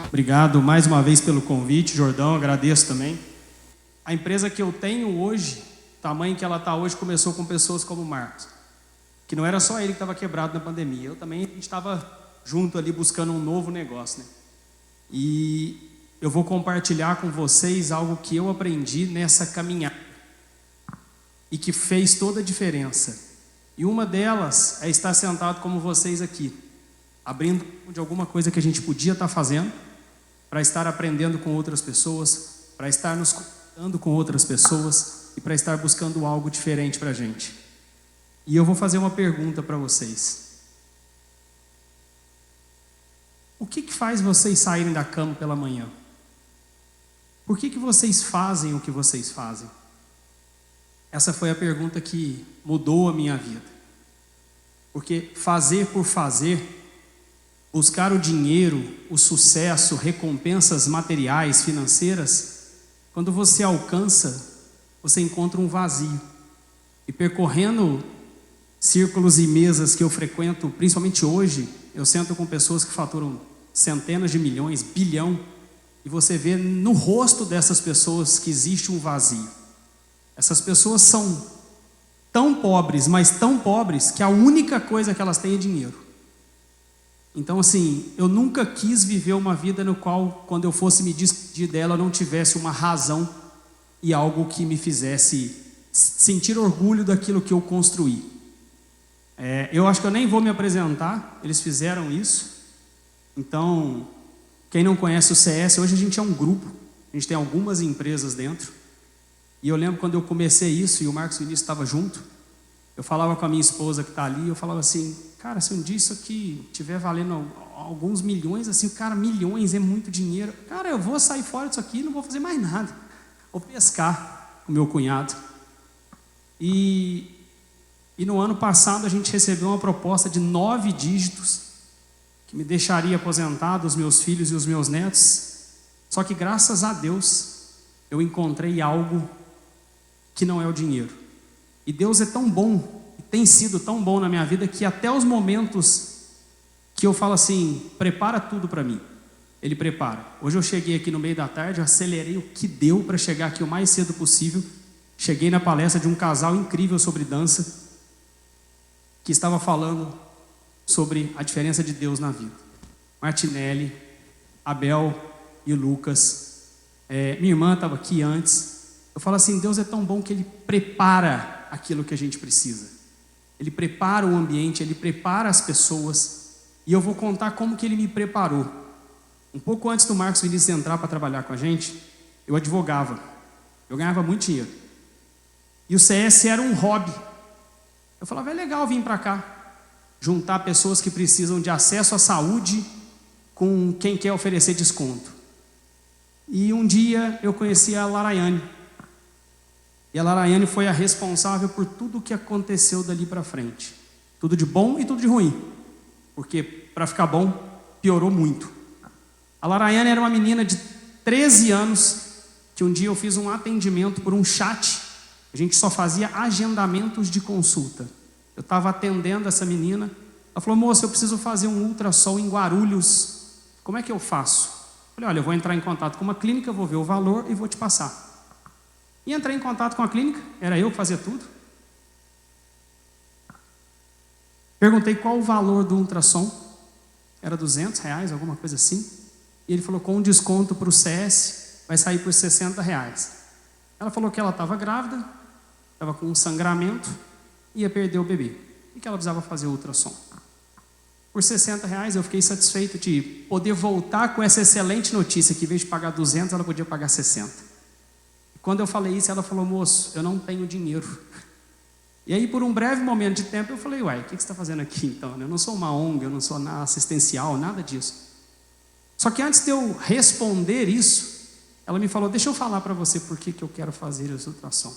Obrigado mais uma vez pelo convite, Jordão, agradeço também. A empresa que eu tenho hoje, o tamanho que ela está hoje, começou com pessoas como o Marcos, que não era só ele que estava quebrado na pandemia, eu também, a gente estava junto ali buscando um novo negócio, né? E eu vou compartilhar com vocês algo que eu aprendi nessa caminhada e que fez toda a diferença. E uma delas é estar sentado como vocês aqui, abrindo de alguma coisa que a gente podia estar fazendo, para estar aprendendo com outras pessoas, para estar nos conectando com outras pessoas e para estar buscando algo diferente para a gente. E eu vou fazer uma pergunta para vocês. O que faz vocês saírem da cama pela manhã? Por que vocês fazem o que vocês fazem? Essa foi a pergunta que mudou a minha vida. Porque fazer por fazer, buscar o dinheiro, o sucesso, recompensas materiais, financeiras, quando você alcança, você encontra um vazio. E percorrendo círculos e mesas que eu frequento, principalmente hoje, eu sento com pessoas que faturam centenas de milhões, bilhão, e você vê no rosto dessas pessoas que existe um vazio. Essas pessoas são tão pobres, mas tão pobres, que a única coisa que elas têm é dinheiro. Então, assim, eu nunca quis viver uma vida no qual, quando eu fosse me despedir dela, eu não tivesse uma razão e algo que me fizesse sentir orgulho daquilo que eu construí. Eu acho que eu nem vou me apresentar, eles fizeram isso. Então, quem não conhece o CS, hoje a gente é um grupo, a gente tem algumas empresas dentro. E eu lembro quando eu comecei isso e o Marcos Vinícius estava junto, eu falava com a minha esposa que está ali, eu falava assim, cara, se um dia isso aqui estiver valendo alguns milhões, assim, cara, milhões é muito dinheiro. Cara, eu vou sair fora disso aqui e não vou fazer mais nada. Vou pescar com o meu cunhado. E no ano passado a gente recebeu uma proposta de 9 dígitos, que me deixaria aposentado, os meus filhos e os meus netos. Só que graças a Deus, eu encontrei algo que não é o dinheiro. E Deus é tão bom, e tem sido tão bom na minha vida, que até os momentos que eu falo assim, prepara tudo para mim, Ele prepara. Hoje eu cheguei aqui no meio da tarde, acelerei o que deu para chegar aqui o mais cedo possível. Cheguei na palestra de um casal incrível sobre dança, que estava falando sobre a diferença de Deus na vida. Martinelli, Abel e o Lucas. Minha irmã estava aqui antes. Eu falo assim, Deus é tão bom que Ele prepara aquilo que a gente precisa. Ele prepara o ambiente, Ele prepara as pessoas. E eu vou contar como que Ele me preparou. Um pouco antes do Marcos Vinícius entrar para trabalhar com a gente, eu advogava. Eu ganhava muito dinheiro. E o CS era um hobby. Eu falava, é legal vir para cá, juntar pessoas que precisam de acesso à saúde com quem quer oferecer desconto. E um dia eu conheci a Laraiane. E a Laraiane foi a responsável por tudo o que aconteceu dali para frente. Tudo de bom e tudo de ruim. Porque para ficar bom, piorou muito. A Laraiane era uma menina de 13 anos, que um dia eu fiz um atendimento por um chat. A gente só fazia agendamentos de consulta. Eu estava atendendo essa menina. Ela falou, moça, eu preciso fazer um ultrassom em Guarulhos. Como é que eu faço? Eu falei, olha, eu vou entrar em contato com uma clínica, vou ver o valor e vou te passar. E entrei em contato com a clínica, era eu que fazia tudo. Perguntei qual o valor do ultrassom. Era R$200, alguma coisa assim. E ele falou, com um desconto para o CS, vai sair por R$60. Ela falou que ela estava grávida, estava com um sangramento, ia perder o bebê. E que ela precisava fazer o ultrassom. Por R$60 eu fiquei satisfeito de poder voltar com essa excelente notícia, que em vez de pagar 200, ela podia pagar 60. Quando eu falei isso, ela falou, moço, eu não tenho dinheiro. E aí, por um breve momento de tempo, eu falei, uai, o que você está fazendo aqui então? Eu não sou uma ONG, eu não sou nada assistencial, nada disso. Só que antes de eu responder isso, ela me falou, deixa eu falar para você por que eu quero fazer esse ultrassom.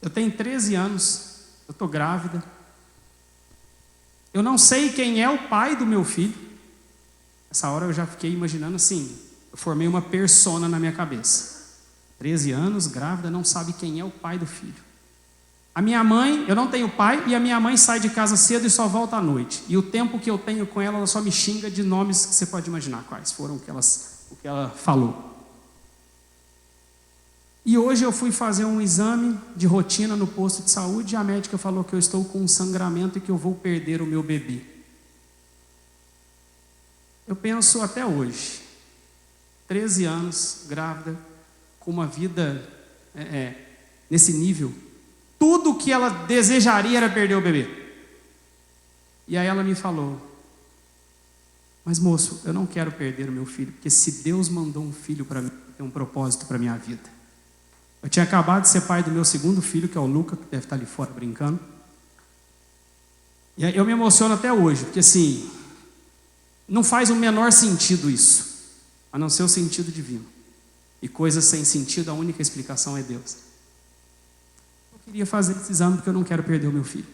Eu tenho 13 anos, eu estou grávida. Eu não sei quem é o pai do meu filho. Essa hora eu já fiquei imaginando assim, Eu formei uma persona na minha cabeça. 13 anos, grávida, não sabe quem é o pai do filho. A minha mãe, eu não tenho pai, e a minha mãe sai de casa cedo e só volta à noite. E o tempo que eu tenho com ela, ela só me xinga de nomes que você pode imaginar quais foram o que ela falou. E hoje eu fui fazer um exame de rotina no posto de saúde e a médica falou que eu estou com um sangramento e que eu vou perder o meu bebê. Eu penso até hoje, 13 anos, grávida, com uma vida nesse nível, tudo que ela desejaria era perder o bebê. E aí ela me falou: mas moço, eu não quero perder o meu filho, porque se Deus mandou um filho para mim, tem um propósito para a minha vida. Eu tinha acabado de ser pai do meu segundo filho, que é o Luca, que deve estar ali fora brincando. E aí eu me emociono até hoje, porque assim, não faz o menor sentido isso, a não ser o sentido divino. E coisas sem sentido, a única explicação é Deus. Eu queria fazer esse exame porque eu não quero perder o meu filho.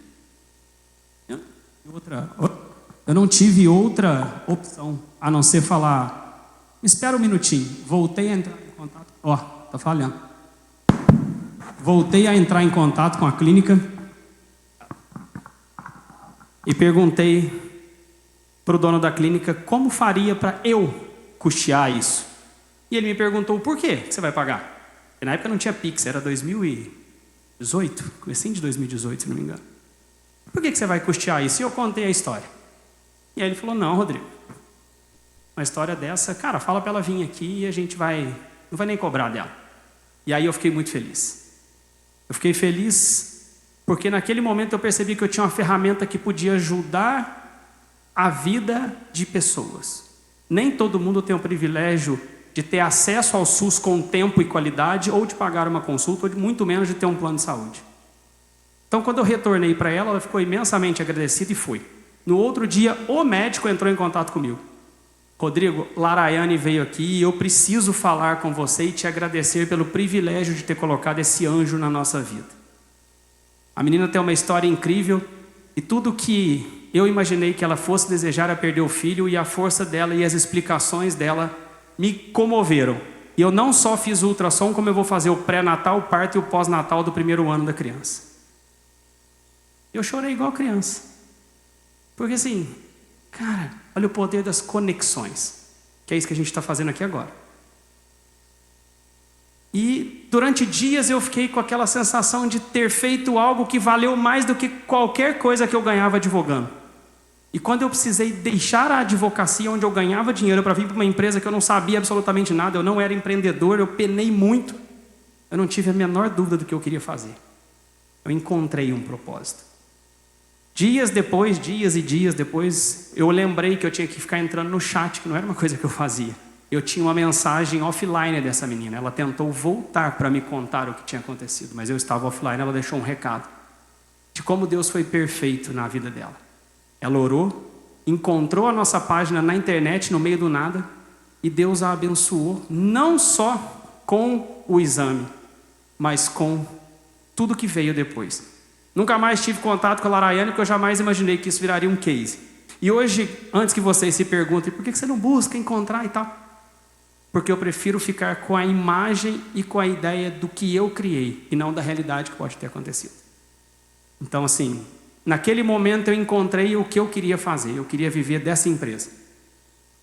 Eu não tive outra opção, a não ser falar: espera um minutinho. Voltei a entrar em contato. Tá falhando. Voltei a entrar em contato com a clínica e perguntei para o dono da clínica como faria para eu custear isso. E ele me perguntou: por quê que você vai pagar? Porque na época não tinha Pix, era 2018, comecinho de 2018, se não me engano. Por que você vai custear isso? E eu contei a história. E aí ele falou: não, Rodrigo, uma história dessa, cara, fala para ela vir aqui e a gente não vai nem cobrar dela. E aí eu fiquei muito feliz. Eu fiquei feliz porque naquele momento eu percebi que eu tinha uma ferramenta que podia ajudar a vida de pessoas. Nem todo mundo tem o privilégio de ter acesso ao SUS com tempo e qualidade, ou de pagar uma consulta, ou muito menos de ter um plano de saúde. Então, quando eu retornei para ela, ela ficou imensamente agradecida e foi. No outro dia, o médico entrou em contato comigo. Rodrigo, Laraiane veio aqui e eu preciso falar com você e te agradecer pelo privilégio de ter colocado esse anjo na nossa vida. A menina tem uma história incrível e tudo que eu imaginei que ela fosse desejar era perder o filho, e a força dela e as explicações dela me comoveram. E eu não só fiz o ultrassom, como eu vou fazer o pré-natal, o parto e o pós-natal do primeiro ano da criança. Eu chorei igual criança. Porque assim, cara, olha o poder das conexões, que é isso que a gente está fazendo aqui agora. E durante dias eu fiquei com aquela sensação de ter feito algo que valeu mais do que qualquer coisa que eu ganhava advogando. E quando eu precisei deixar a advocacia, onde eu ganhava dinheiro, para vir para uma empresa que eu não sabia absolutamente nada, eu não era empreendedor, eu penei muito, eu não tive a menor dúvida do que eu queria fazer. Eu encontrei um propósito. Dias e dias depois, eu lembrei que eu tinha que ficar entrando no chat, que não era uma coisa que eu fazia. Eu tinha uma mensagem offline dessa menina. Ela tentou voltar para me contar o que tinha acontecido, mas eu estava offline. Ela deixou um recado de como Deus foi perfeito na vida dela. Ela orou, encontrou a nossa página na internet, no meio do nada, e Deus a abençoou, não só com o exame, mas com tudo que veio depois. Nunca mais tive contato com a Laraiane, porque eu jamais imaginei que isso viraria um case. E hoje, antes que vocês se perguntem, por que você não busca encontrar e tal? Porque eu prefiro ficar com a imagem e com a ideia do que eu criei, e não da realidade que pode ter acontecido. Então, assim, naquele momento eu encontrei o que eu queria fazer. Eu queria viver dessa empresa.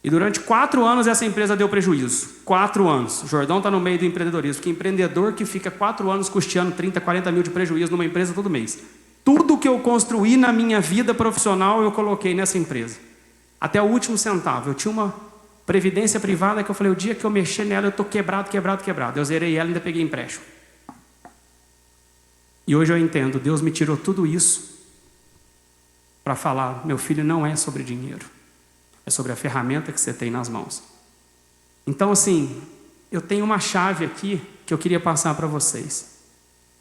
E durante 4 anos essa empresa deu prejuízo. 4 anos. O Jordão está no meio do empreendedorismo. Que empreendedor que fica 4 anos custeando 30, 40 mil de prejuízo numa empresa todo mês. Tudo que eu construí na minha vida profissional eu coloquei nessa empresa. Até o último centavo. Eu tinha uma previdência privada que eu falei: o dia que eu mexer nela eu estou quebrado. Eu zerei ela e ainda peguei empréstimo. E hoje eu entendo. Deus me tirou tudo isso para falar: meu filho, não é sobre dinheiro. É sobre a ferramenta que você tem nas mãos. Então, assim, eu tenho uma chave aqui que eu queria passar para vocês.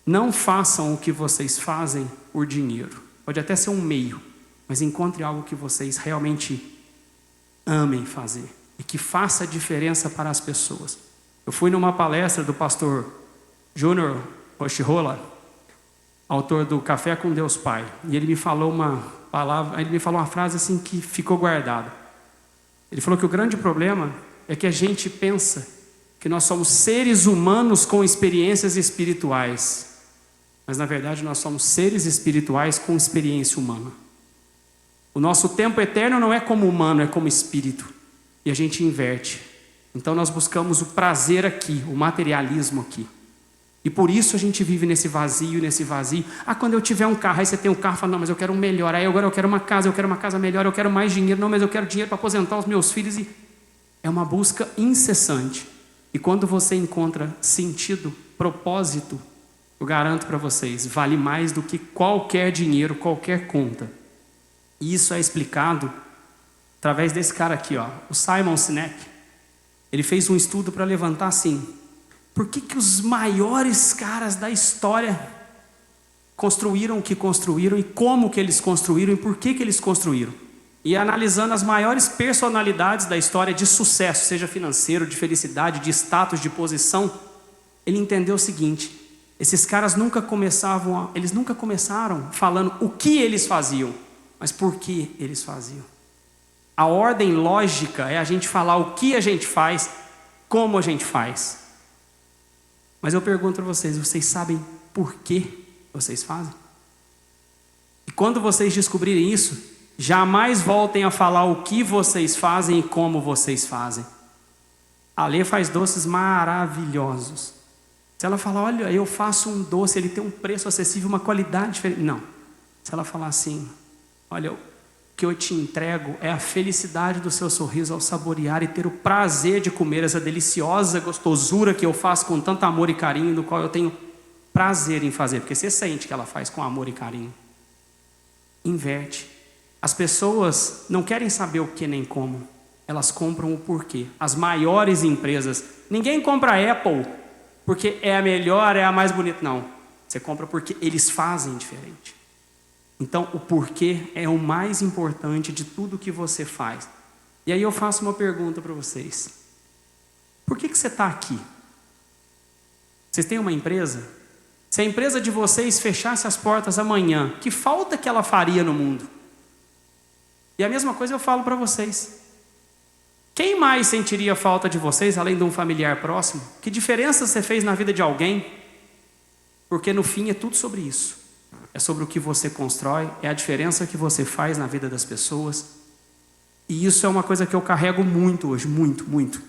Não façam o que vocês fazem por dinheiro. Pode até ser um meio, mas encontre algo que vocês realmente amem fazer e que faça diferença para as pessoas. Eu fui numa palestra do pastor Júnior Rochirola, autor do Café com Deus Pai, e ele me falou uma frase assim que ficou guardada. Ele falou que o grande problema é que a gente pensa que nós somos seres humanos com experiências espirituais. Mas na verdade nós somos seres espirituais com experiência humana. O nosso tempo eterno não é como humano, é como espírito. E a gente inverte. Então nós buscamos o prazer aqui, o materialismo aqui. E por isso a gente vive nesse vazio. Ah, quando eu tiver um carro, aí você tem um carro, fala, não, mas eu quero um melhor. Aí agora eu quero uma casa melhor, eu quero mais dinheiro. Não, mas eu quero dinheiro para aposentar os meus filhos. E é uma busca incessante. E quando você encontra sentido, propósito, eu garanto para vocês, vale mais do que qualquer dinheiro, qualquer conta. E isso é explicado através desse cara aqui, ó, o Simon Sinek. Ele fez um estudo para levantar assim, por que os maiores caras da história construíram o que construíram e como que eles construíram e por que eles construíram. E analisando as maiores personalidades da história de sucesso, seja financeiro, de felicidade, de status, de posição, ele entendeu o seguinte, esses caras nunca começaram falando o que eles faziam, mas por que eles faziam. A ordem lógica é a gente falar o que a gente faz, como a gente faz. Mas eu pergunto para vocês, vocês sabem por que vocês fazem? E quando vocês descobrirem isso, jamais voltem a falar o que vocês fazem e como vocês fazem. A Lê faz doces maravilhosos. Se ela falar, olha, eu faço um doce, ele tem um preço acessível, uma qualidade diferente. Não. Se ela falar assim, olha, o que eu te entrego é a felicidade do seu sorriso ao saborear e ter o prazer de comer essa deliciosa gostosura que eu faço com tanto amor e carinho, do qual eu tenho prazer em fazer, porque você sente que ela faz com amor e carinho. Inverte. As pessoas não querem saber o que nem como, elas compram o porquê. As maiores empresas, ninguém compra a Apple porque é a melhor, é a mais bonita, não. Você compra porque eles fazem diferente. Então o porquê é o mais importante de tudo que você faz. E aí eu faço uma pergunta para vocês. Por que você está aqui? Vocês têm uma empresa? Se a empresa de vocês fechasse as portas amanhã, que falta que ela faria no mundo? E a mesma coisa eu falo para vocês. Quem mais sentiria falta de vocês, além de um familiar próximo? Que diferença você fez na vida de alguém? Porque no fim é tudo sobre isso. É sobre o que você constrói, é a diferença que você faz na vida das pessoas. E isso é uma coisa que eu carrego muito hoje, muito.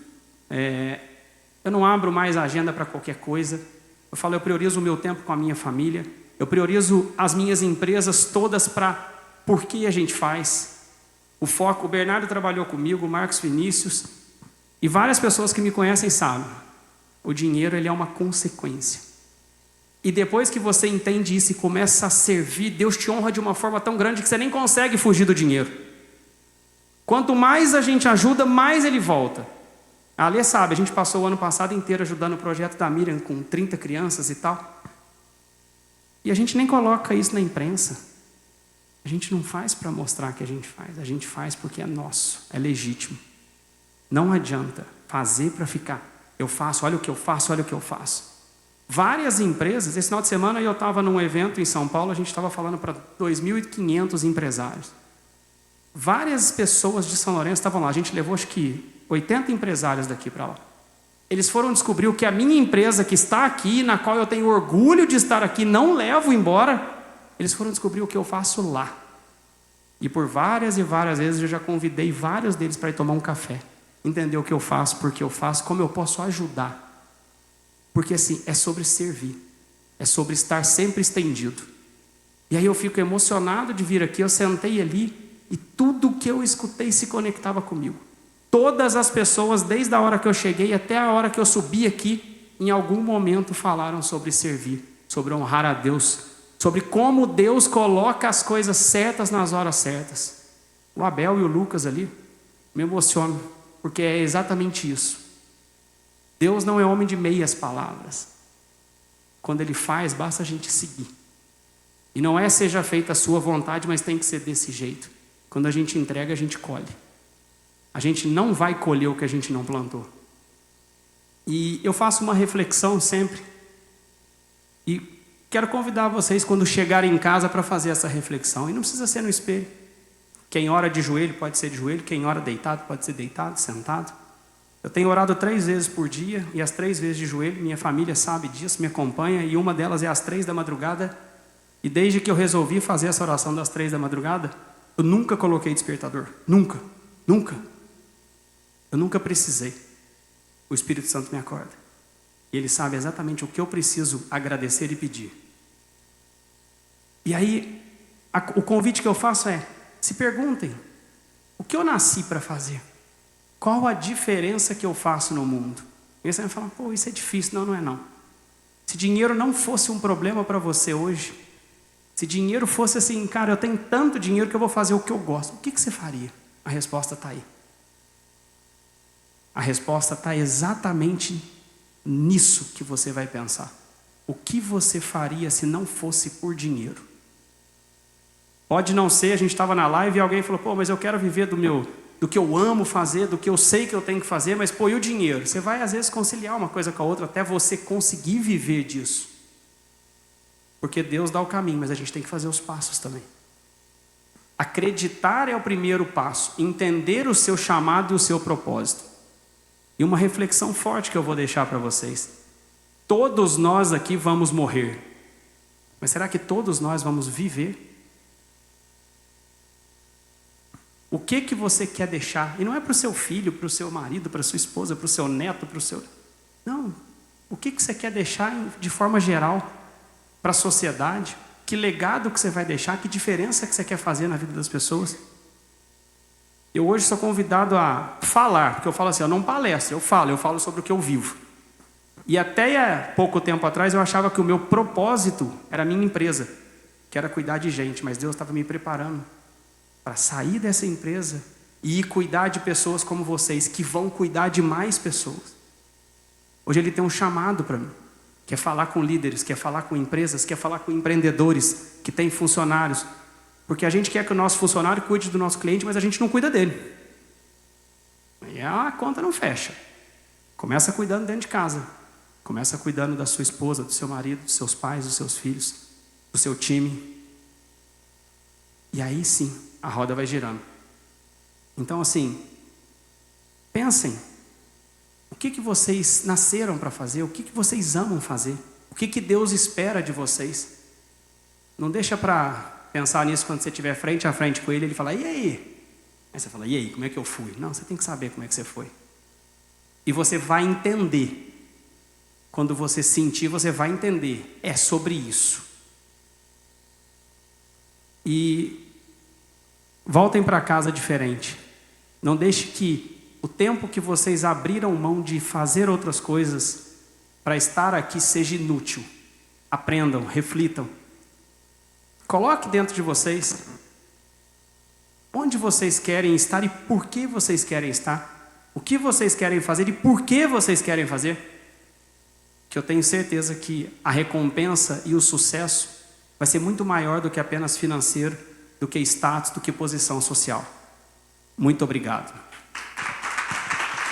Eu não abro mais a agenda para qualquer coisa. Eu falo, eu priorizo o meu tempo com a minha família. Eu priorizo as minhas empresas todas para por que a gente faz. O foco, o Bernardo trabalhou comigo, o Marcos Vinícius, e várias pessoas que me conhecem sabem. O dinheiro, ele é uma consequência. E depois que você entende isso e começa a servir, Deus te honra de uma forma tão grande que você nem consegue fugir do dinheiro. Quanto mais a gente ajuda, mais ele volta. A Alê sabe, a gente passou o ano passado inteiro ajudando o projeto da Miriam com 30 crianças e tal. E a gente nem coloca isso na imprensa. A gente não faz para mostrar que a gente faz porque é nosso, é legítimo. Não adianta fazer para ficar. Eu faço, olha o que eu faço, olha o que eu faço. Várias empresas, esse final de semana eu estava num evento em São Paulo, a gente estava falando para 2.500 empresários. Várias pessoas de São Lourenço estavam lá, a gente levou acho que 80 empresários daqui para lá. Eles foram descobrir o que a minha empresa que está aqui, na qual eu tenho orgulho de estar aqui, não levo embora. Eles foram descobrir o que eu faço lá. E por várias e várias vezes eu já convidei vários deles para ir tomar um café. Entender o que eu faço, por que eu faço, como eu posso ajudar. Porque assim, é sobre servir. É sobre estar sempre estendido. E aí eu fico emocionado de vir aqui, eu sentei ali e tudo que eu escutei se conectava comigo. Todas as pessoas, desde a hora que eu cheguei até a hora que eu subi aqui, em algum momento falaram sobre servir, sobre honrar a Deus, sobre como Deus coloca as coisas certas nas horas certas. O Abel e o Lucas ali me emocionam, porque é exatamente isso. Deus não é homem de meias palavras. Quando Ele faz, basta a gente seguir. E não é seja feita a sua vontade, mas tem que ser desse jeito. Quando a gente entrega, a gente colhe. A gente não vai colher o que a gente não plantou. E eu faço uma reflexão sempre. E quero convidar vocês, quando chegarem em casa, para fazer essa reflexão. E não precisa ser no espelho. Quem ora de joelho, pode ser de joelho. Quem ora deitado, pode ser deitado, sentado. Eu tenho orado 3 vezes por dia, e as 3 vezes de joelho. Minha família sabe disso, me acompanha, e uma delas é às 3 da madrugada. E desde que eu resolvi fazer essa oração das 3 da madrugada, eu nunca coloquei despertador. Nunca. Eu nunca precisei. O Espírito Santo me acorda. E Ele sabe exatamente o que eu preciso agradecer e pedir. E aí, o convite que eu faço é: se perguntem, o que eu nasci para fazer? Qual a diferença que eu faço no mundo? E você vai falar: pô, isso é difícil. Não, não é não. Se dinheiro não fosse um problema para você hoje, se dinheiro fosse assim, cara, eu tenho tanto dinheiro que eu vou fazer o que eu gosto, o que você faria? A resposta está aí. A resposta está exatamente nisso que você vai pensar. O que você faria se não fosse por dinheiro? Pode não ser, a gente estava na live e alguém falou: pô, mas eu quero viver do que eu amo fazer, do que eu sei que eu tenho que fazer, mas pô, e o dinheiro? Você vai às vezes conciliar uma coisa com a outra até você conseguir viver disso. Porque Deus dá o caminho, mas a gente tem que fazer os passos também. Acreditar é o primeiro passo, entender o seu chamado e o seu propósito. E uma reflexão forte que eu vou deixar para vocês: todos nós aqui vamos morrer, mas será que todos nós vamos viver? O que você quer deixar? E não é para o seu filho, para o seu marido, para a sua esposa, para o seu neto, para o seu... Não. O que você quer deixar de forma geral para a sociedade? Que legado que você vai deixar? Que diferença que você quer fazer na vida das pessoas? Eu hoje sou convidado a falar, porque eu falo assim, eu não palestro, eu falo sobre o que eu vivo. E até há pouco tempo atrás eu achava que o meu propósito era a minha empresa, que era cuidar de gente, mas Deus estava me preparando para sair dessa empresa e ir cuidar de pessoas como vocês, que vão cuidar de mais pessoas. Hoje Ele tem um chamado para mim, quer falar com líderes, quer falar com empresas, quer falar com empreendedores, que têm funcionários, porque a gente quer que o nosso funcionário cuide do nosso cliente, mas a gente não cuida dele. E a conta não fecha. Começa cuidando dentro de casa, começa cuidando da sua esposa, do seu marido, dos seus pais, dos seus filhos, do seu time. E aí sim, a roda vai girando. Então assim, pensem, o que vocês nasceram para fazer, o que vocês amam fazer, o que Deus espera de vocês. Não deixa para pensar nisso quando você estiver frente a frente com Ele fala: e aí? Aí você fala: e aí, como é que eu fui? Não, você tem que saber como é que você foi. E você vai entender. Quando você sentir, você vai entender. É sobre isso. E voltem para casa diferente. Não deixe que o tempo que vocês abriram mão de fazer outras coisas para estar aqui seja inútil. Aprendam, reflitam. Coloque dentro de vocês onde vocês querem estar e por que vocês querem estar. O que vocês querem fazer e por que vocês querem fazer. Que eu tenho certeza que a recompensa e o sucesso vai ser muito maior do que apenas financeiro, do que status, do que posição social. Muito obrigado.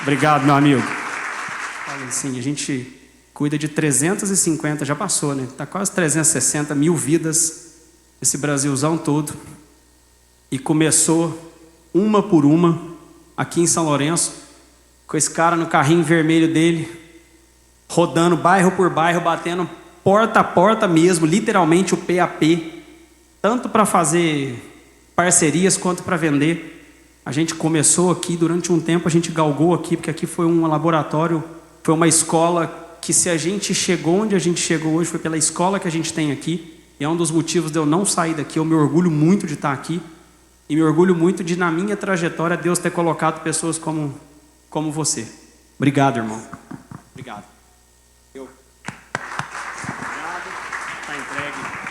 Obrigado, meu amigo. Olha, assim, a gente cuida de 350, já passou, né? Está quase 360 mil vidas, esse Brasilzão todo. E começou uma por uma, aqui em São Lourenço, com esse cara no carrinho vermelho dele, rodando bairro por bairro, batendo porta a porta mesmo, literalmente o PAP, tanto para fazer parcerias quanto para vender. A gente começou aqui, durante um tempo a gente galgou aqui, porque aqui foi um laboratório, foi uma escola que, se a gente chegou onde a gente chegou hoje, foi pela escola que a gente tem aqui, e é um dos motivos de eu não sair daqui. Eu me orgulho muito de estar aqui, e me orgulho muito de, na minha trajetória, Deus ter colocado pessoas como você. Obrigado, irmão. Obrigado. Obrigado. Está entregue.